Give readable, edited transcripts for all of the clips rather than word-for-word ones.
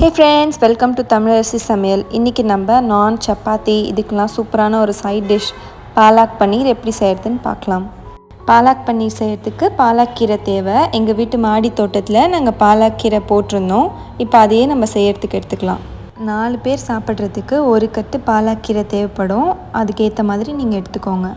Hey friends, welcome to Tamil Recipe சமையல். இன்னைக்கு நம்ம நான் சப்பாத்தி இதுக்கெல்லாம் சூப்பரான ஒரு சைட் டிஷ் பாலக் பன்னீர் எப்படி செய்யறதுன்னு பார்க்கலாம். பாலக் பன்னீர் செய்யறதுக்கு பாலக் கீரை தேவை. எங்கள் வீட்டு மாடி தோட்டத்தில் நாங்கள் பாலக் கீரை போட்டிருந்தோம். இப்போ அதையே நம்ம செய்யறதுக்கு எடுத்துக்கலாம். 4 பேர் சாப்பிட்றதுக்கு ஒரு கட்டு பாலக் கீரை தேவைப்படும். அதுக்கேற்ற மாதிரி நீங்கள் எடுத்துக்கோங்க.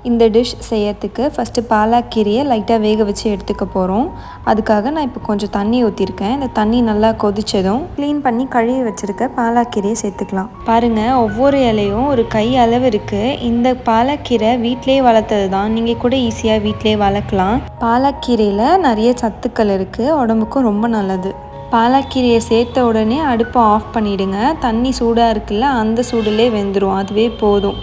இந்த டிஷ் செய்யறதுக்கு ஃபஸ்ட்டு பாலக் கீரையை லைட்டாக வேக வச்சு எடுத்துக்க போகிறோம். அதுக்காக நான் இப்போ கொஞ்சம் தண்ணி ஊற்றிருக்கேன். இந்த தண்ணி நல்லா கொதிச்சதும் க்ளீன் பண்ணி கழுவி வச்சுருக்க பாலக் கீரையை சேர்த்துக்கலாம். பாருங்கள், ஒவ்வொரு இலையும் ஒரு கை அளவு இருக்குது. இந்த பாலக் கீரை வீட்டிலே வளர்த்தது தான். நீங்கள் கூட ஈஸியாக வீட்டிலே வளர்க்கலாம். பாலக் கீரையில் நிறைய சத்துக்கள் இருக்குது, உடம்புக்கும் ரொம்ப நல்லது. பாலக் கீரையை சேர்த்த உடனே அடுப்பை ஆஃப் பண்ணிவிடுங்க. தண்ணி சூடாக இருக்குல்ல, அந்த சூடுலே வெந்துடும். அதுவே போதும்.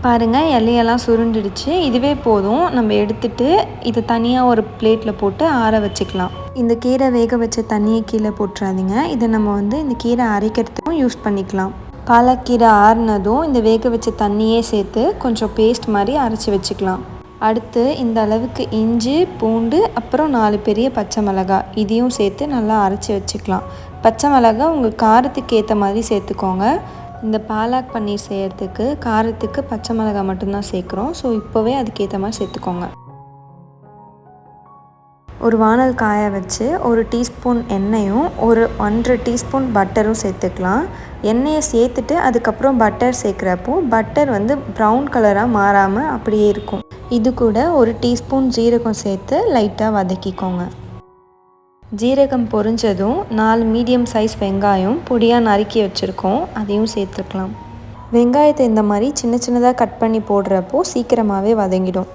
பாருங்கள், இலையெல்லாம் சுருண்டுடுச்சு. இதுவே போதும். நம்ம எடுத்துட்டு இதை தனியாக ஒரு பிளேட்டில் போட்டு ஆற வச்சுக்கலாம். இந்த கீரை வேக வச்ச தண்ணியை கீழே போட்டுறாதீங்க. இதை நம்ம இந்த கீரை அரைக்கிறதுக்கும் யூஸ் பண்ணிக்கலாம். பாலக்கீரை ஆறுனதும் இந்த வேக வச்ச தண்ணியே சேர்த்து கொஞ்சம் பேஸ்ட் மாதிரி அரைச்சி வச்சுக்கலாம். அடுத்து இந்த அளவுக்கு இஞ்சி, பூண்டு, அப்புறம் 4 பெரிய பச்சை மிளகாய் இதையும் சேர்த்து நல்லா அரைச்சி வச்சுக்கலாம். பச்சை மிளகாய் உங்கள் காரத்துக்கு ஏற்ற மாதிரி சேர்த்துக்கோங்க. இந்த பாலக் பன்னீர் செய்கிறதுக்கு காரத்துக்கு பச்சை மிளகாய் மட்டும்தான் சேர்க்குறோம். ஸோ இப்போவே அதுக்கேற்ற மாதிரி சேர்த்துக்கோங்க. ஒரு வானல் காய வச்சு 1 டீஸ்பூன் எண்ணெயும் 1.5 டீஸ்பூன் பட்டரும் சேர்த்துக்கலாம். எண்ணெயை சேர்த்துட்டு அதுக்கப்புறம் பட்டர் சேர்க்குறப்போ பட்டர் ப்ரௌன் கலராக மாறாமல் அப்படியே இருக்கும். இது கூட 1 டீஸ்பூன் ஜீரகம் சேர்த்து லைட்டாக வதக்கிக்கோங்க. ஜீரகம் பொரிஞ்சதும் 4 மீடியம் சைஸ் வெங்காயம் பொடியாக நறுக்கி வச்சுருக்கோம், அதையும் சேர்த்துக்கலாம். வெங்காயத்தை இந்த மாதிரி சின்ன சின்னதாக கட் பண்ணி போடுறப்போ சீக்கிரமாகவே வதங்கிடும்.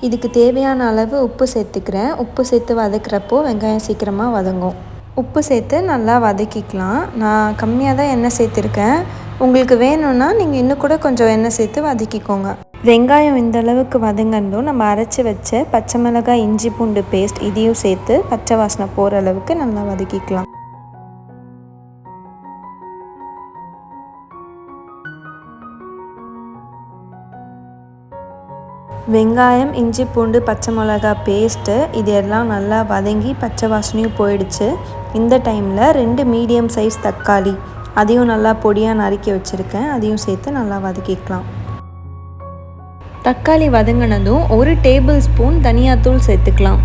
இதுக்கு தேவையான அளவு உப்பு சேர்த்துக்கிறேன். உப்பு சேர்த்து வதக்கிறப்போ வெங்காயம் சீக்கிரமாக வதங்கும். உப்பு சேர்த்து நல்லா வதக்கிக்கலாம். நான் கம்மியாக தான் எண்ணெய் சேர்த்துருக்கேன். உங்களுக்கு வேணும்னா நீங்கள் இன்னும் கூட கொஞ்சம் எண்ணெய் சேர்த்து வதக்கிக்கோங்க. வெங்காயம் இந்த அளவுக்கு வதங்கணும். நம்ம அரைச்சி வச்ச பச்சை மிளகாய், இஞ்சி, பூண்டு பேஸ்ட் இதையும் சேர்த்து பச்சை வாசனை போகிற அளவுக்கு நல்லா வதக்கிக்கலாம். வெங்காயம், இஞ்சி, பூண்டு, பச்சை மிளகாய் பேஸ்ட்டு இது எல்லாம் நல்லா வதங்கி பச்சை வாசனையும் போயிடுச்சு. இந்த டைமில் 2 மீடியம் சைஸ் தக்காளி அதையும் நல்லா பொடியாக நறுக்கி வச்சுருக்கேன், அதையும் சேர்த்து நல்லா வதக்கிக்கலாம். தக்காளி வதங்கினதும் 1 டேபிள் ஸ்பூன் தனியாத்தூள் சேர்த்துக்கலாம்.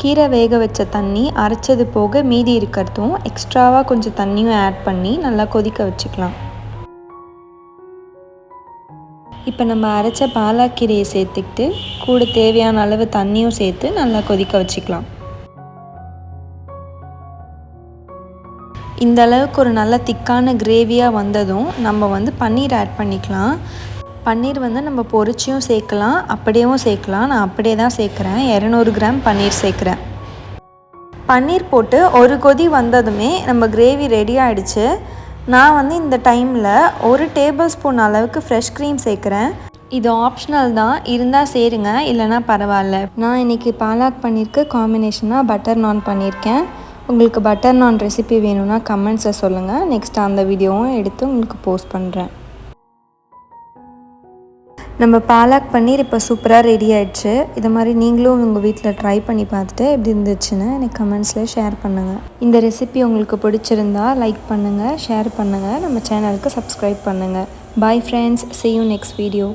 கீரை வேக வச்ச தண்ணி அரைச்சது போக மீதி இருக்கிறதும் எக்ஸ்ட்ராவாக கொஞ்சம் தண்ணியும் ஆட் பண்ணி நல்லா கொதிக்க வச்சுக்கலாம். இப்போ நம்ம அரைச்ச பாலக் கீரையை சேர்த்துக்கிட்டு கூட தேவையான அளவு தண்ணியும் சேர்த்து நல்லா கொதிக்க வச்சுக்கலாம். இந்த அளவுக்கு ஒரு நல்ல திக்கான கிரேவியாக வந்ததும் நம்ம பன்னீர் ஆட் பண்ணிக்கலாம். பன்னீர் நம்ம பொரிச்சியும் சேர்க்கலாம், அப்படியேவும் சேர்க்கலாம். நான் அப்படியே தான் சேர்க்குறேன். 200 கிராம் பன்னீர் சேர்க்குறேன். பன்னீர் போட்டு ஒரு கொதி வந்ததுமே நம்ம கிரேவி ரெடி ஆகிடுச்சு. நான் இந்த டைமில் 1 டேபிள் ஸ்பூன் அளவுக்கு ஃப்ரெஷ் க்ரீம் சேர்க்குறேன். இது ஆப்ஷனல் தான், இருந்தால் சேருங்க, இல்லைனா பரவாயில்ல. நான் இன்றைக்கி பாலக் பன்னீருக்கு காம்பினேஷனாக பட்டர் நான் பண்ணியிருக்கேன். உங்களுக்கு பட்டர் நான் ரெசிபி வேணும்னா கமெண்ட்ஸில் சொல்லுங்கள். நெக்ஸ்ட் அந்த வீடியோவும் எடுத்து உங்களுக்கு போஸ்ட் பண்ணுறேன். நம்ம பாலக் பன்னீர் இப்போ சூப்பராக ரெடி ஆகிடுச்சு. இது மாதிரி நீங்களும் உங்கள் வீட்டில் ட்ரை பண்ணி பார்த்துட்டு எப்படி இருந்துச்சுன்னு எனக்கு கமெண்ட்ஸில் ஷேர் பண்ணுங்கள். இந்த ரெசிபி உங்களுக்கு பிடிச்சிருந்தா லைக் பண்ணுங்கள், ஷேர் பண்ணுங்கள், நம்ம சேனலுக்கு சப்ஸ்கிரைப் பண்ணுங்கள். Bye friends, see you next video.